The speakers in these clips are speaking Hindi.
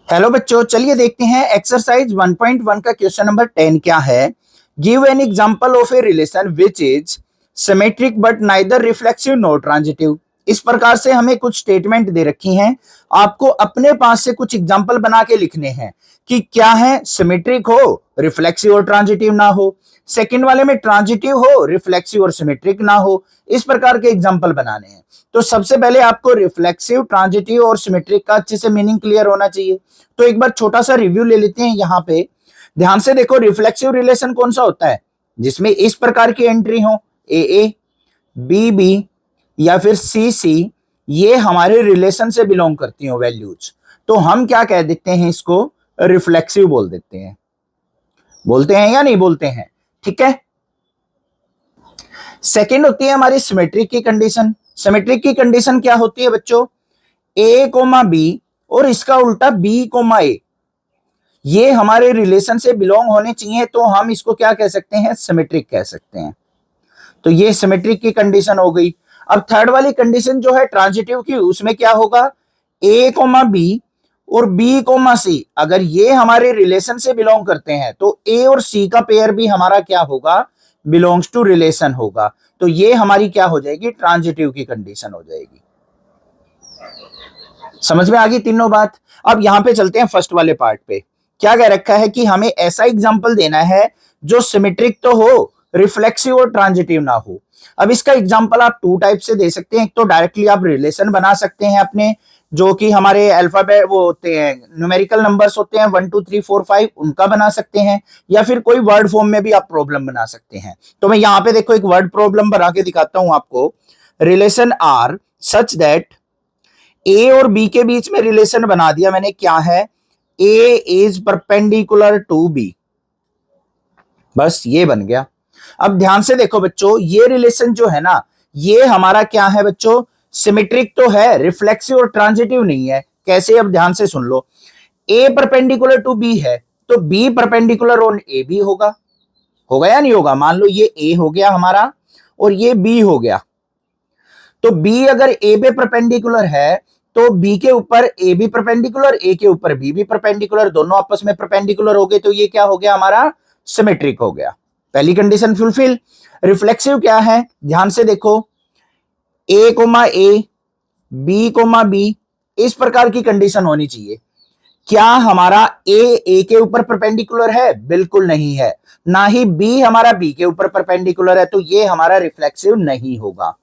हेलो बच्चों, चलिए देखते हैं एक्सरसाइज 1.1 का क्वेश्चन नंबर 10 क्या है। Give an example of a relation which is symmetric but neither reflexive nor transitive. इस प्रकार से हमें कुछ स्टेटमेंट दे रखी हैं, आपको अपने पास से कुछ एग्जांपल बना के लिखने हैं कि क्या है, सिमेट्रिक हो, रिफ्लेक्सिव और ट्रांजिटिव ना हो, सेकंड वाले में ट्रांजिटिव हो, रिफ्लेक्सिव और सिमेट्रिक ना हो। इस प्रकार के एग्जांपल बनाने हैं। तो सबसे पहले आपको रिफ्लेक्सिव, ट्रांजिटिव और सिमेट्रिक का अच्छे से मीनिंग क्लियर होना चाहिए। तो एक बार छोटा सा रिव्यू ले लेते हैं। यहाँ पे ध्यान से देखो, रिफ्लेक्सिव रिलेशन कौन सा होता है, जिसमें इस प्रकार की एंट्री हो, ए बी बी या फिर सी सी, ये हमारे रिलेशन से बिलोंग करती हो वैल्यूज। तो हम क्या कह देते हैं, इसको रिफ्लेक्सिव बोल देते हैं। बोलते हैं या नहीं बोलते हैं? ठीक है। सेकंड होती है हमारी सिमेट्रिक की कंडीशन। सिमेट्रिक की कंडीशन क्या होती है बच्चों, ए कोमा बी और इसका उल्टा बी कोमा ए, ये हमारे रिलेशन से बिलोंग होने चाहिए, तो हम इसको क्या कह सकते हैं, सिमेट्रिक कह सकते हैं। तो ये सिमेट्रिक की कंडीशन हो गई। अब थर्ड वाली कंडीशन जो है ट्रांजिटिव की, उसमें क्या होगा, ए कोमा बी और बी कोमा सी, अगर ये हमारे रिलेशन से बिलोंग करते हैं तो ए और सी का पेयर भी हमारा क्या होगा, बिलोंग्स टू रिलेशन होगा। तो ये हमारी क्या हो जाएगी, ट्रांजिटिव की कंडीशन हो जाएगी। समझ में आ गई तीनों बात। अब यहां पे चलते हैं फर्स्ट वाले पार्ट पे। क्या कह रखा है कि हमें ऐसा एग्जाम्पल देना है जो सिमेट्रिक तो हो, रिफ्लेक्सिव और ट्रांजिटिव ना हो। अब इसका एग्जाम्पल आप टू टाइप से दे सकते हैं। एक तो डायरेक्टली आप रिलेशन बना सकते हैं अपने, जो कि हमारे अल्फाबेट वो होते हैं, न्यूमेरिकल नंबर्स होते हैं 1 2 3 4 5, उनका बना सकते हैं, या फिर कोई वर्ड फॉर्म में भी आप प्रॉब्लम बना सकते हैं। तो मैं यहाँ पे देखो एक वर्ड प्रॉब्लम बना के दिखाता हूं आपको। रिलेशन आर सच दैट, ए और बी के बीच में रिलेशन बना दिया मैंने, क्या है, ए इज परपेंडिकुलर टू बी, बस ये बन गया। अब ध्यान से देखो बच्चों, ये रिलेशन जो है ना, ये हमारा क्या है बच्चों, सिमेट्रिक तो है, रिफ्लेक्सिव और ट्रांजिटिव नहीं है। कैसे, अब ध्यान से सुन लो। ए परपेंडिकुलर टू बी है, तो बी परपेंडिकुलर ऑन ए भी होगा। होगा या नहीं होगा? मान लो ये ए हो गया हमारा और ये बी हो गया, तो बी अगर ए पे परपेंडिकुलर है तो बी के ऊपर ए भी परपेंडिकुलर, ए के ऊपर बी भी परपेंडिकुलर, दोनों आपस में परपेंडिकुलर हो गए, तो ये क्या हो गया हमारा, सिमेट्रिक हो गया। पहली कंडीशन फुलफिल। रिफ्लेक्सिव क्या है, ध्यान से देखो, ए कोमा ए, बी कोमा बी, इस प्रकार की कंडीशन होनी चाहिए। क्या हमारा ए के ऊपर परपेंडिकुलर है? बिल्कुल नहीं है। ना ही बी हमारा बी के ऊपर परपेंडिकुलर है, तो ये हमारा रिफ्लेक्सिव नहीं होगा।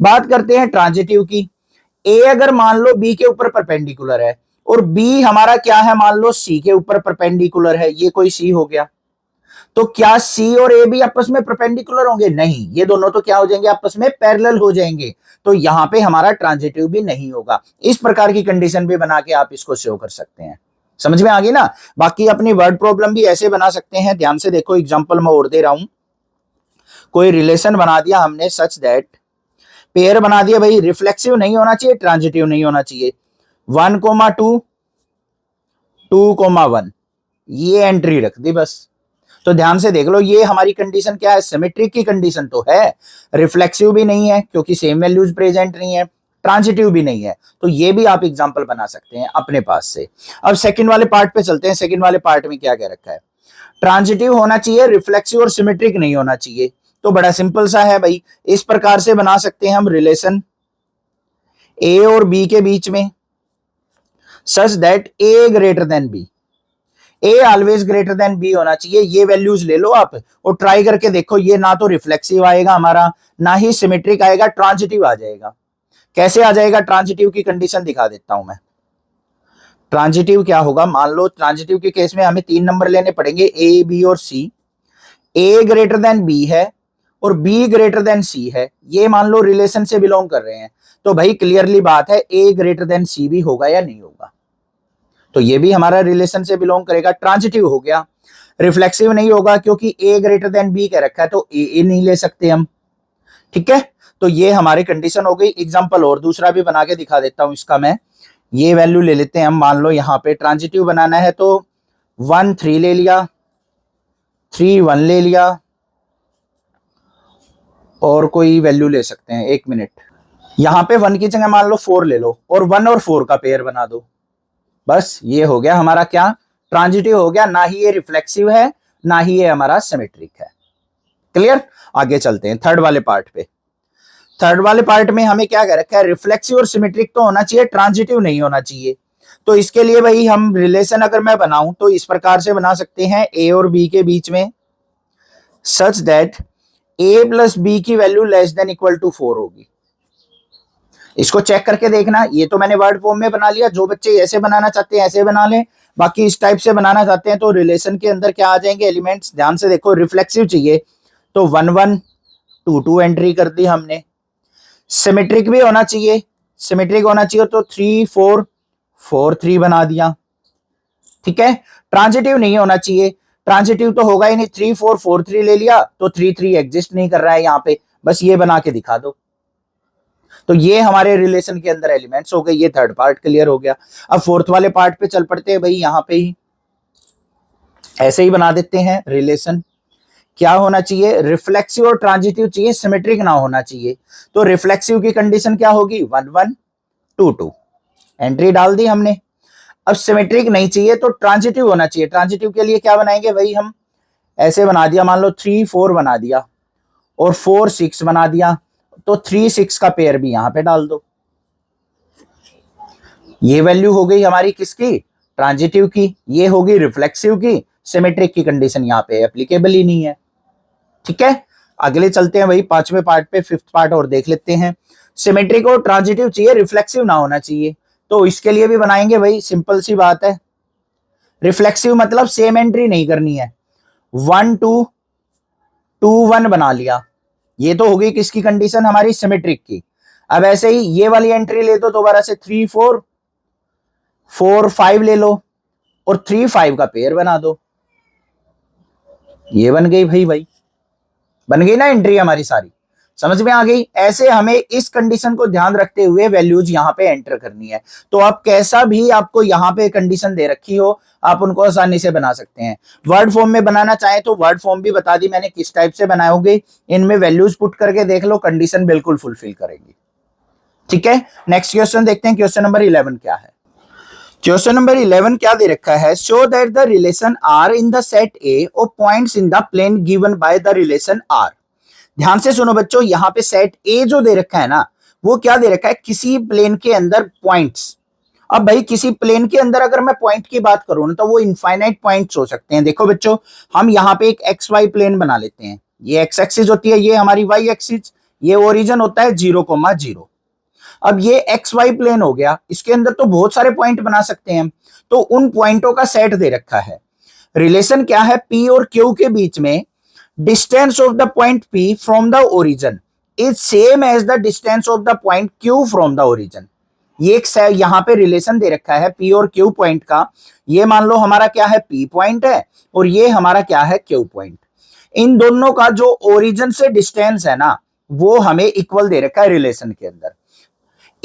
बात करते हैं ट्रांजिटिव की। ए अगर मान लो बी के ऊपर परपेंडिकुलर है और बी हमारा क्या है, मान लो सी के ऊपर परपेंडिकुलर है, ये कोई सी हो गया, तो क्या सी और ए भी आपस में परपेंडिकुलर होंगे? नहीं, ये दोनों तो क्या हो जाएंगे, आपस में पैरेलल हो जाएंगे, तो यहां पे हमारा ट्रांजिटिव भी नहीं होगा। इस प्रकार की कंडीशन भी बना के आप इसको शो कर सकते हैं। समझ में आ गई ना? बाकी अपनी वर्ड प्रॉब्लम भी ऐसे बना सकते हैं। ध्यान से देखो, एग्जांपल मैं और दे रहा हूं। कोई रिलेशन बना दिया हमने सच दैट, पेयर बना दिया भाई, रिफ्लेक्सिव नहीं होना चाहिए, ट्रांजिटिव नहीं होना चाहिए, 1,2 2,1, ये एंट्री रख दी बस। तो ध्यान से देख लो, ये हमारी कंडीशन क्या है, सिमेट्रिक की कंडीशन तो है, रिफ्लेक्सिव भी नहीं है क्योंकि सेम वैल्यूज प्रेजेंट नहीं है, ट्रांजिटिव भी नहीं है, तो ये भी आप एग्जांपल बना सकते हैं अपने पास से। अब सेकंड वाले पार्ट पे चलते हैं। सेकंड वाले पार्ट में क्या कह रखा है, ट्रांजिटिव होना चाहिए, रिफ्लेक्सिव और सिमेट्रिक नहीं होना चाहिए। तो बड़ा सिंपल सा है भाई, इस प्रकार से बना सकते हैं हम रिलेशन ए और बी के बीच में such that a greater than b, a always greater than b होना चाहिए। ये वैल्यूज ले लो आप और ट्राई करके देखो, ये ना तो रिफ्लेक्सिव आएगा हमारा, ना ही सिमेट्रिक आएगा, ट्रांजिटिव आ जाएगा। कैसे आ जाएगा ट्रांजिटिव की कंडीशन दिखा देता हूं मैं। ट्रांजिटिव क्या होगा, मान लो ट्रांजिटिव के केस में हमें 3 नंबर लेने पड़ेंगे, ए बी और सी। ए ग्रेटर देन बी है और बी ग्रेटर देन सी है, ये मान लो रिलेशन से बिलोंग कर रहे हैं, तो भाई क्लियरली बात है, ए ग्रेटर देन सी भी होगा या नहीं होगा, तो ये भी हमारा रिलेशन से बिलोंग करेगा, ट्रांजिटिव हो गया। रिफ्लेक्सिव नहीं होगा क्योंकि ए ग्रेटर देन बी कह रखा है, तो ए नहीं ले सकते हम। ठीक है, तो ये हमारी कंडीशन हो गई। एग्जांपल और दूसरा भी बना के दिखा देता हूं इसका मैं। ये वैल्यू ले लेते हैं हम, मान लो यहाँ पे ट्रांजिटिव बनाना है तो 1 3 ले लिया, 3 1 ले लिया, और कोई वैल्यू ले सकते हैं, 1 मिनट। यहां पे 1 की जगह मान लो 4 ले लो और 1 और 4 का पेयर बना दो। बस ये हो गया हमारा क्या, ट्रांजिटिव हो गया, ना ही ये रिफ्लेक्सिव है ना ही ये हमारा सिमेट्रिक है। क्लियर? आगे चलते हैं थर्ड वाले पार्ट पे। थर्ड वाले पार्ट में हमें क्या कह रखा है, रिफ्लेक्सिव और सिमेट्रिक तो होना चाहिए, ट्रांजिटिव नहीं होना चाहिए। तो इसके लिए भाई हम रिलेशन अगर मैं बनाऊं तो इस प्रकार से बना सकते हैं, ए और बी के बीच में, such that A plus B की value less than equal to 4 होगी। इसको चेक करके देखना, ये तो मैंने वर्ड फॉर्म में बना लिया, जो बच्चे ऐसे बनाना चाहते हैं ऐसे बना लें, बाकी इस टाइप से बनाना चाहते हैं तो रिलेशन के अंदर क्या आ जाएंगे एलिमेंट्स, ध्यान से देखो। रिफ्लेक्सिव चाहिए तो 1 1 2 2 एंट्री कर दी हमने। सिमेट्रिक भी होना चाहिए, सिमेट्रिक होना चाहिए तो 3 4 4 3 बना दिया। ठीक है, ट्रांजिटिव नहीं होना चाहिए, ट्रांजिटिव तो होगा ही नहीं, 3 4 4 3 ले लिया तो 3 3 एग्जिस्ट नहीं कर रहा है यहाँ पे, बस ये बना के दिखा दो। तो ये हमारे रिलेशन के अंदर एलिमेंट्स हो गए। ये थर्ड पार्ट क्लियर हो गया। अब फोर्थ वाले पार्ट पे चल पड़ते हैं भाई। यहाँ पे ही ऐसे ही बना देते हैं रिलेशन। क्या होना चाहिए, रिफ्लेक्सिव और ट्रांजिटिव चाहिए, सिमेट्रिक ना होना चाहिए। तो रिफ्लेक्सिव की कंडीशन क्या होगी, 1 1 2 2 एंट्री डाल दी हमने। अब सिमेट्रिक नहीं चाहिए तो ट्रांजिटिव होना चाहिए। ट्रांजिटिव के लिए क्या बनाएंगे भाई, हम ऐसे बना दिया, मान लो 3 4 बना दिया और 4 6 बना दिया, तो 3 6 का पेयर भी यहां पे डाल दो। ये वैल्यू हो गई हमारी किसकी, ट्रांजिटिव की, ये होगी रिफ्लेक्सिव की। सिमेट्रिक की कंडीशन यहाँ पे एप्लीकेबल ही नहीं है। ठीक है, अगले चलते हैं भाई पांचवें पार्ट पे, फिफ्थ पार्ट और देख लेते हैं। सिमेट्रिक और ट्रांजिटिव चाहिए, रिफ्लेक्सिव ना होना चाहिए। तो इसके लिए भी बनाएंगे भाई, सिंपल सी बात है। रिफ्लेक्सिव मतलब सेम एंट्री नहीं करनी है, 1 2 2 1 बना लिया, ये तो होगी किसकी कंडीशन, हमारी सिमेट्रिक की। अब ऐसे ही ये वाली एंट्री ले दो दोबारा से, 3 4 4 5 ले लो और 3 5 का पेयर बना दो। ये बन गई भाई बन गई ना एंट्री हमारी सारी, समझ में आ गई। ऐसे हमें इस कंडीशन को ध्यान रखते हुए वैल्यूज यहाँ पे एंटर करनी है। तो आप कैसा भी आपको यहाँ पे कंडीशन दे रखी हो, आप उनको आसानी से बना सकते हैं। वर्ड फॉर्म में बनाना चाहे तो वर्ड फॉर्म भी बता दी मैंने किस टाइप से बनाओगे, इनमें वैल्यूज पुट करके देख लो, कंडीशन बिल्कुल फुलफिल करेगी। ठीक है, नेक्स्ट क्वेश्चन देखते हैं, क्वेश्चन नंबर 11 क्या है। क्वेश्चन नंबर 11 क्या दे रखा है, show that the relation R in the set A of points in the plane given by the relation R. ध्यान से सुनो बच्चों, यहाँ पे सेट ए जो दे रखा है ना, वो क्या दे रखा है, किसी प्लेन के अंदर पॉइंट्स। अब भाई किसी प्लेन के अंदर अगर मैं पॉइंट की बात करूं ना, तो वो इनफाइनाइट पॉइंट्स हो सकते हैं। देखो बच्चों, हम यहाँ पे एक एक्स वाई प्लेन बना लेते हैं, ये एक्स एक्सिस होती है, ये हमारी वाई एक्सिस, ये ओरिजिन होता है 0,0। अब ये एक्स वाई प्लेन हो गया, इसके अंदर तो बहुत सारे पॉइंट बना सकते हैं, तो उन पॉइंटों का सेट दे रखा है। रिलेशन क्या है, पी और क्यू के बीच में distance of the point P from the origin is same as the distance of the point Q from the origin। ये एक यहाँ पे रिलेशन दे रखा है P और Q पॉइंट का। ये मान लो हमारा क्या है, P पॉइंट है और ये हमारा क्या है, Q पॉइंट। इन दोनों का जो ओरिजिन से डिस्टेंस है ना, वो हमें इक्वल दे रखा है रिलेशन के अंदर।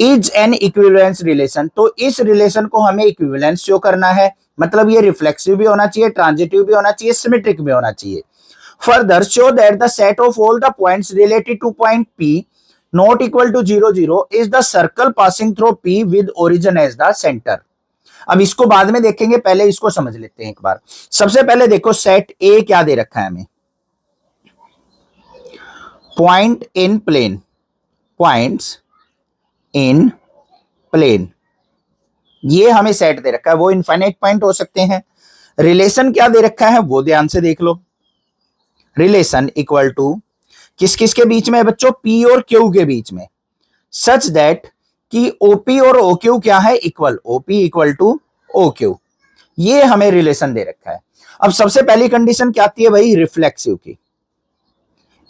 इज एन इक्विवेलेंस रिलेशन, तो इस रिलेशन को हमें इक्विवेलेंस शो करना है। मतलब ये रिफ्लेक्सिव भी होना चाहिए, ट्रांजिटिव भी होना चाहिए, सिमेट्रिक भी होना चाहिए। Further, show that the set of all the points related to point P not equal to 0 0 is the circle passing through P with origin as the center। अब इसको बाद में देखेंगे, पहले इसको समझ लेते हैं एक बार। सबसे पहले देखो सेट ए क्या दे रखा है हमें, point in plane, points in plane, ये हमें सेट दे रखा है। वो इनफाइनाइट पॉइंट हो सकते हैं। रिलेशन क्या दे रखा है वो ध्यान से देख लो। रिलेशन इक्वल टू किस किस के बीच में है बच्चों, P और Q के बीच में, सच दैट कि OP और OQ क्या है, equal, OP equal to OQ। ये हमें रिलेशन दे रखा है। अब सबसे पहली कंडीशन क्या आती है भाई, रिफ्लेक्सिव की।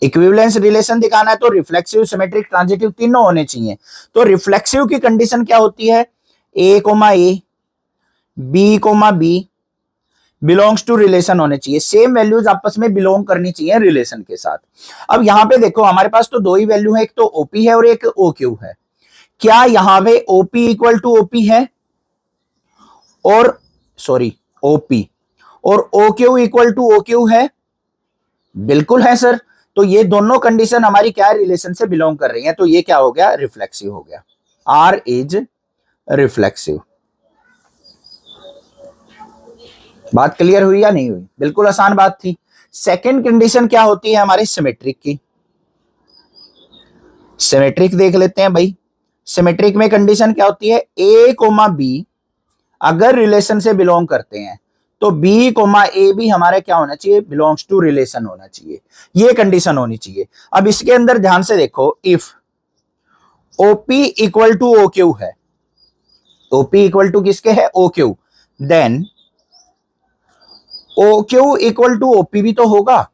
इक्विवेलेंस रिलेशन दिखाना है तो रिफ्लेक्सिव, सिमेट्रिक, ट्रांजिटिव तीनों होने चाहिए। तो रिफ्लेक्सिव की कंडीशन क्या होती है, A, B, B belongs to relation होने चाहिए, सेम वैल्यूज आपस में बिलोंग करनी चाहिए रिलेशन के साथ। अब यहां पे देखो हमारे पास तो दो ही वैल्यू है, एक तो OP है और एक OQ है। क्या यहां पे OP इक्वल टू OP है और OP और OQ इक्वल टू OQ है? बिल्कुल है सर। तो ये दोनों कंडीशन हमारी क्या रिलेशन से बिलोंग कर रही है, तो ये क्या हो गया, रिफ्लेक्सिव हो गया। R is reflexive. बात क्लियर हुई या नहीं हुई? बिल्कुल आसान बात थी। सेकंड कंडीशन क्या होती है हमारी सिमेट्रिक की? सिमेट्रिक देख लेते हैं भाई। सिमेट्रिक में कंडीशन क्या होती है? ए कोमा बी अगर रिलेशन से बिलोंग करते हैं तो बी कोमा ए भी हमारा क्या होना चाहिए? बिलोंग्स टू रिलेशन होना चाहिए। ये कंडीशन होनी चाहिए। अब इसके अंदर ध्यान से देखो, if OP equal to O Q है, ओपी इक्वल टू किसके है? O Q, then O Q equal to OP भी तो होगा।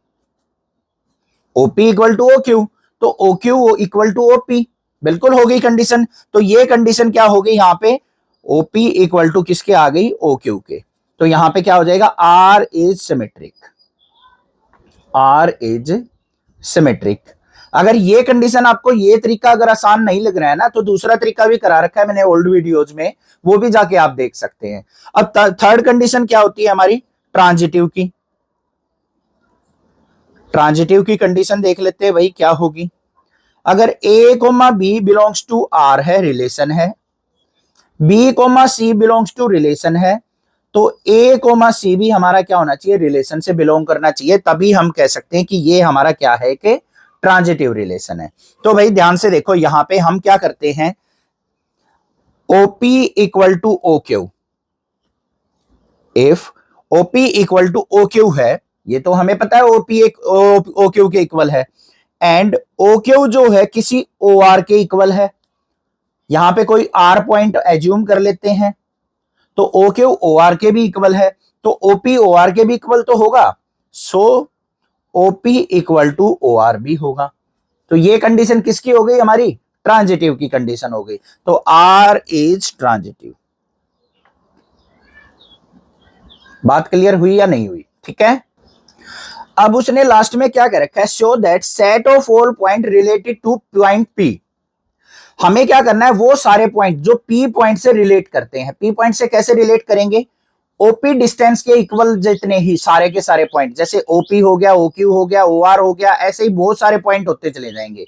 OP equal to O Q, तो O Q equal to OP, बिल्कुल हो गई कंडीशन। तो ये कंडीशन क्या हो गई यहां पे? ओपी इक्वल टू किसके आ गई? ओ क्यू के। तो यहां पे क्या हो जाएगा? R is symmetric, R is symmetric. अगर ये कंडीशन आपको ये तरीका अगर आसान नहीं लग रहा है ना, तो दूसरा तरीका भी करा रखा है मैंने ओल्ड वीडियोज में, वो भी जाके आप देख सकते हैं। अब थर्ड कंडीशन क्या होती है हमारी? ट्रांजिटिव की। ट्रांजिटिव की कंडीशन देख लेते हैं भाई क्या होगी। अगर A comma B belongs to R है, रिलेशन है, B comma C belongs to relation है, तो ए कोमा सी भी हमारा क्या होना चाहिए? रिलेशन से बिलोंग करना चाहिए। तभी हम कह सकते हैं कि ये हमारा क्या है? कि ट्रांजिटिव रिलेशन है। तो भाई ध्यान से देखो, यहां पे हम क्या करते हैं? OP equal to O Q, if OP equal to O Q है, ये तो हमें पता है ओपी एक ओ क्यू के इक्वल है, एंड ओ क्यू जो है किसी ओ आर के इक्वल है। यहां पे कोई आर पॉइंट एज्यूम कर लेते हैं, तो ओ क्यू ओ आर के भी इक्वल है, तो ओपी ओ आर के भी इक्वल तो होगा, सो OP equal to O R भी होगा। तो ये कंडीशन किसकी हो गई? हमारी ट्रांजिटिव की कंडीशन हो गई। तो आर इज ट्रांजिटिव। बात क्लियर हुई या नहीं हुई? ठीक है। अब उसने लास्ट में क्या कह रखा है? Show that set of all point related two point P. हमें क्या करना है? वो सारे पॉइंट जो पी पॉइंट से रिलेट करते हैं। पी पॉइंट से कैसे रिलेट करेंगे? ओपी डिस्टेंस के इक्वल जितने ही सारे के सारे पॉइंट, जैसे ओपी हो गया, ओक्यू हो गया, ओआर हो गया, ऐसे ही बहुत सारे पॉइंट होते चले जाएंगे।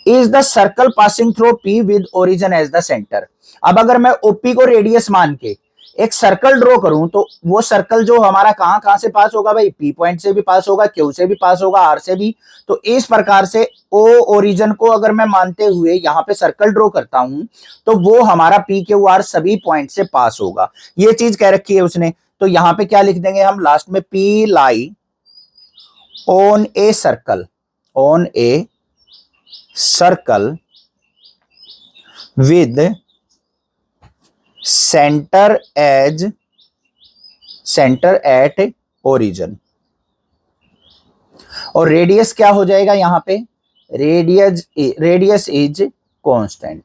Is the circle passing through P with origin as the centre. अब अगर मैं ओपी को रेडियस मान के एक सर्कल ड्रॉ करूं, तो वो सर्कल जो हमारा कहां कहां से पास होगा भाई? पी पॉइंट से भी पास होगा, क्यू से भी पास होगा, आर से भी। तो इस प्रकार से ओ ओरिजिन को अगर मैं मानते हुए यहां पे सर्कल ड्रॉ करता हूं, तो वो हमारा पी क्यू आर सभी पॉइंट से पास होगा। ये चीज कह रखी है उसने। तो यहां पे क्या लिख देंगे हम लास्ट में? P lie on a circle, on a circle with center at origin। और रेडियस क्या हो जाएगा यहां पे? Radius is constant.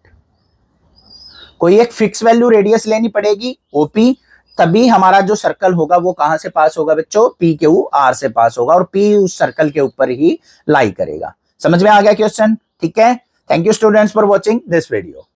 कोई एक फिक्स वैल्यू रेडियस लेनी पड़ेगी ओपी, तभी हमारा जो सर्कल होगा वो कहां से पास होगा बच्चों? पी क्यू आर से पास होगा, और पी उस सर्कल के ऊपर ही लाई करेगा। समझ में आ गया क्वेश्चन? ठीक है। Thank you students for watching this video.